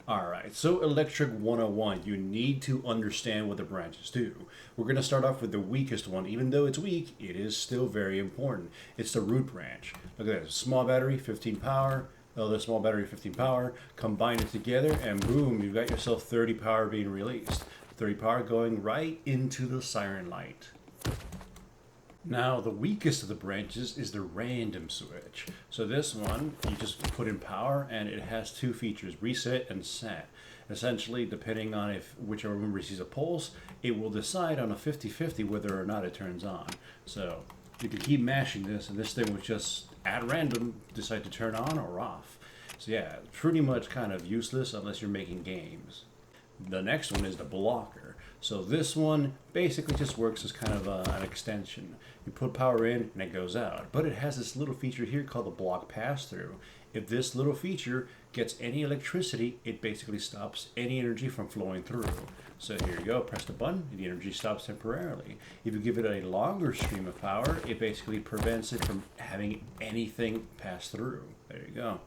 Alright, so Electric 101, you need to understand what the branches do. We're going to start off with the weakest one. Even though it's weak, it is still very important. It's the root branch. Look at that, small battery, 15 power, other small battery, 15 power. Combine it together and boom, you've got yourself 30 power being released. 30 power going right into the siren light. Now, the weakest of the branches is the random switch. So this one, you just put in power and it has two features, reset and set. Essentially, depending on if whichever one receives a pulse, it will decide on a 50-50 whether or not it turns on. So you can keep mashing this and this thing will just, at random, decide to turn on or off. So yeah, pretty much kind of useless unless you're making games. The next one is the blocker. So this one basically just works as kind of an extension. You put power in and it goes out. But it has this little feature here called the block pass-through. If this little feature gets any electricity, it basically stops any energy from flowing through. So here you go, press the button, and the energy stops temporarily. If you give it a longer stream of power, it basically prevents it from having anything pass through. There you go.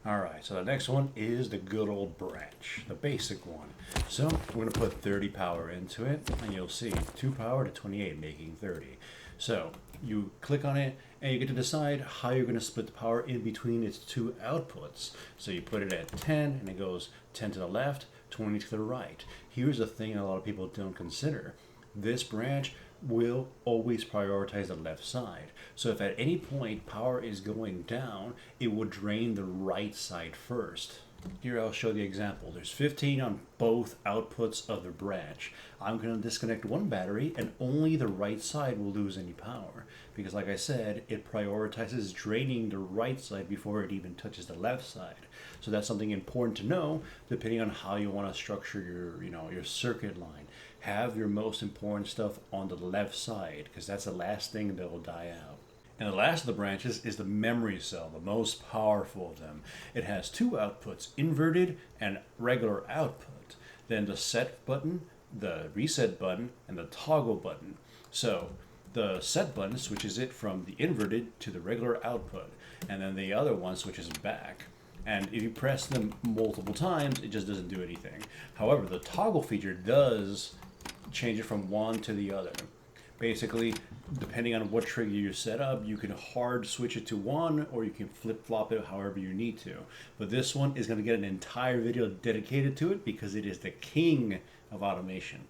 Alright, so the next one is the good old branch, the basic one. So we're going to put 30 power into it, and you'll see 2 power to 28, making 30. So you click on it, and you get to decide how you're going to split the power in between its two outputs. So you put it at 10, and it goes 10 to the left, 20 to the right. Here's the thing a lot of people don't consider. This branch will always prioritize the left side. So if at any point power is going down, it will drain the right side first. Here I'll show the example. There's 15 on both outputs of the branch. I'm going to disconnect one battery and only the right side will lose any power. Because like I said, it prioritizes draining the right side before it even touches the left side. So that's something important to know depending on how you want to structure your circuit line. Have your most important stuff on the left side because that's the last thing that will die out. And the last of the branches is the memory cell, the most powerful of them. It has two outputs, inverted and regular output. Then the set button, the reset button, and the toggle button. So the set button switches it from the inverted to the regular output, and then the other one switches back. And if you press them multiple times, it just doesn't do anything. However, the toggle feature does change it from one to the other. Basically, depending on what trigger you set up, you can hard switch it to one or you can flip-flop it however you need to. But this one is going to get an entire video dedicated to it because it is the king of automation.